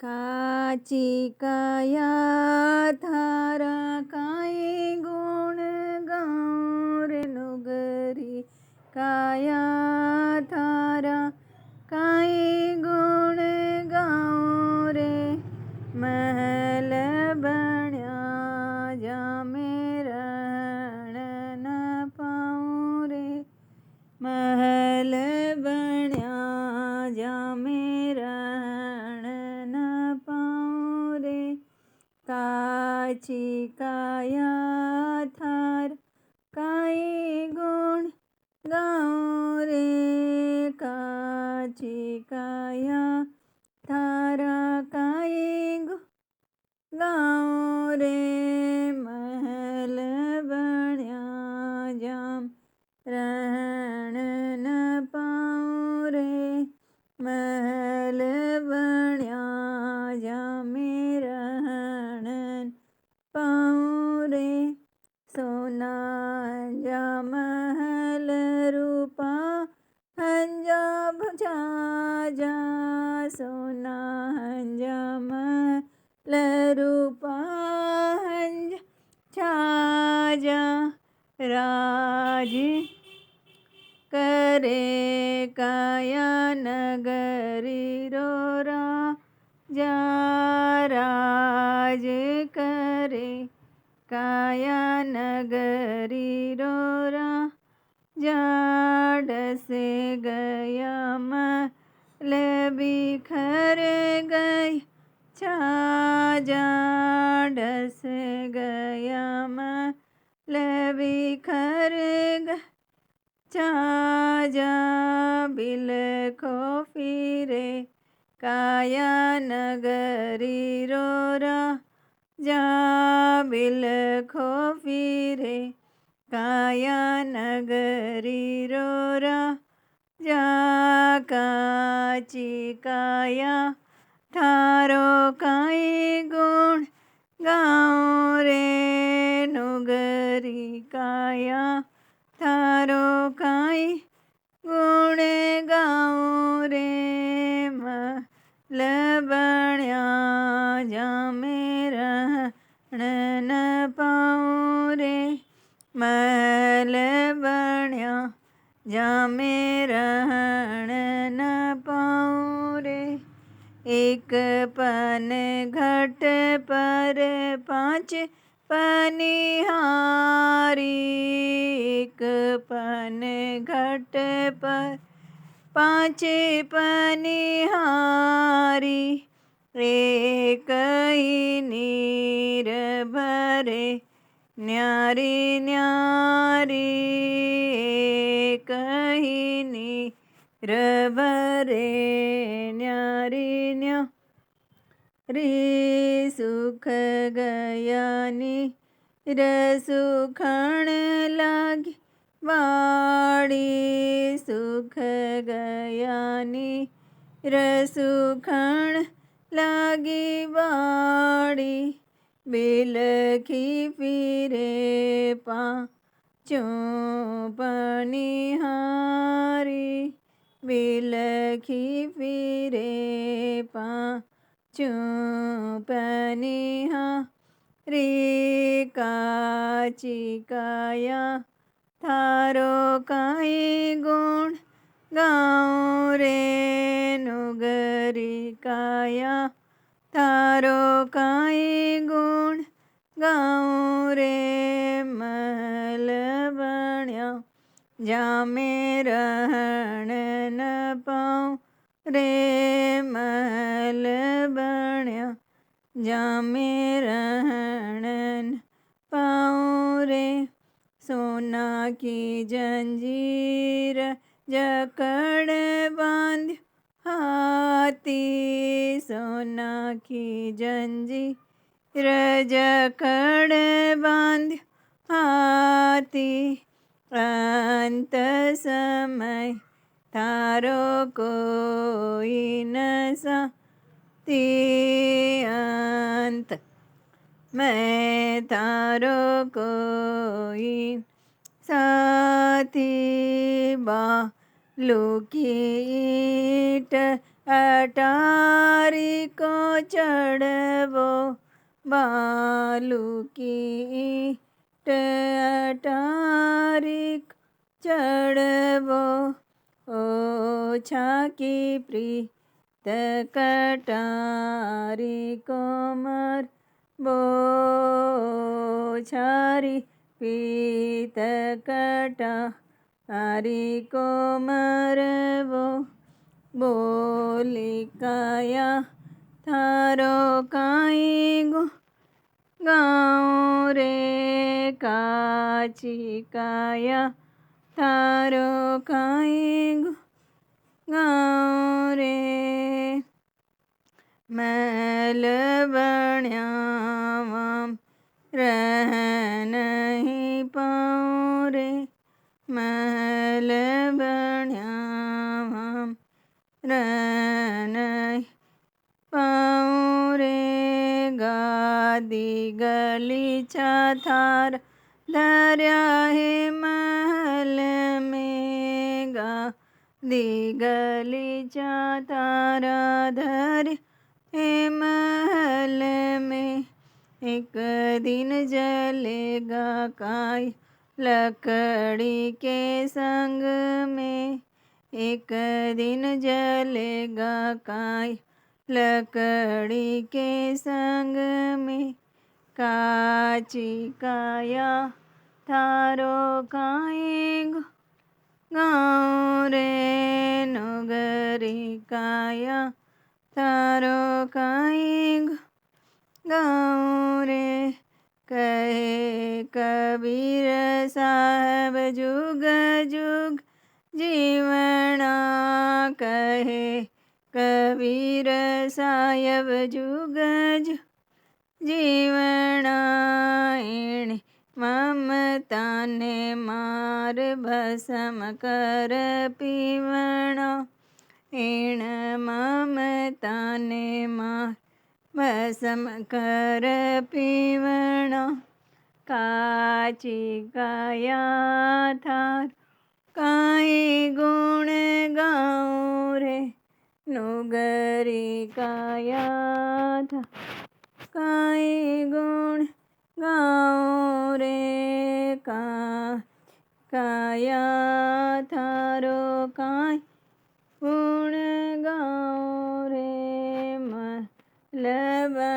કાચી કાયા થારા કાંઈ ગુણ ગાઉં રે નુગરી કાયા થારા કાંઈ ગુણ ગાઉં રે મહેલ બન્યા જામે રણ ન પાઉં રે મહેલ બન્યા જામે રણ ન પાઉં રે કાચી કાયા થાર કાંઈ ગુણ ગાઉં રે કાચી કાયા થારા કાંઈ ગુણ ગાઉં રે મહેલ બન્યા જામ રણ ન પાઉં રે મહેલ બન્યા જામે રણ પાઉં રે સોના હંજા મહેલ રૂપા હંજા જાજા સોના હંજા મહેલ રૂપા હંજા છાજા રાજ કરે કાયા નગરી રો રાજા રાજ કરે કાયા નગરી રો રાજા ડસે ગયા મલ બિખર ગઈ છાજા ડસે ગયા મલ બિખર ગઈ છાજા બિલખો ફિરે કાયા નગરી રો રાજા બિલખો ફિરે કાયા નગરી રો રાજા કાચી કાયા થારો કાંઈ ગુણ ગાઉં રે નુગરી કાયા થારો કાંઈ ગુણ ગાઉં રે મહેલ બન્યા જામે રણ ન પાઉં રે મહેલ બન્યા જામે રણ ન પાઉં રે એક પન ઘટ પર પાંચ પનિહારી એક પન ઘટ પર પાંચ પનિહારી એક નીર ભરે ન્યારી ન્યારી એક નીર ભરે ન્યારી ન્યારી સુખ ગયાની સુખણ લાગી વાળી સુખ ગયાની સુખણ લાગી વાળી બિલખી ફિરે પાંચું પનિહારી બિલખી ફિરે પાંચું પનિહારી કાચી કાયા થારો કાંઈ ગુણ ગાઉં રે નુગરી કાયા થારો કાંઈ ગુણ ગાઉં રે મહેલ બન્યા જામે રણ ન પાઉં રે મહેલ બન્યા જામે રણ પાઉં રે સોના કી જંજીર જકડ બાંધ્યો હાથી સોના કી જંજીર જકડ બાંધ્યો હાથી અંત સમય તારો કોઈ ન સાથી અંત मैं तारो कोई साथी बालू की ईट अटारी को ચડવો બાલુકી અટારીક ચડવો ઓછા કી પ્રીત કટારી કોમર બોછારી પ્રીત કટારી કોમર વો બોલી કાયા થારો કાંઈ ગાઉં રે કાચી કાયા થારો કાંઈ ગાઉં રે મેલ બણ્યાવામ રહ નહીં પાઉં રે મેલ બણ્યાવામ રહ નહીં પાઉં રે ગાદી ગલીચા થાર ધર્યા હે મહલ મેં ગાદી ગલીચા તારા ધર્યા હે महल में एक दिन जलेगा काई लकड़ी के संग में एक दिन जलेगा काई लकड़ी के संग में काची काया थारो काई गाँव रे नगरी काया थारो कांई गाँव रे कहे कबीर साहब जुग जुग जीवना कहे कबीर साहब जुग जुग जीवना एणे ममता ने मार भस्म कर पीवना एण ममता ने मार भस्म कर पीवना काची काया थार काई गुण गाऊं रे नुगरी काया था काई गुण गाऊं रे काया थारो काई गुण गाऊं रे मलबा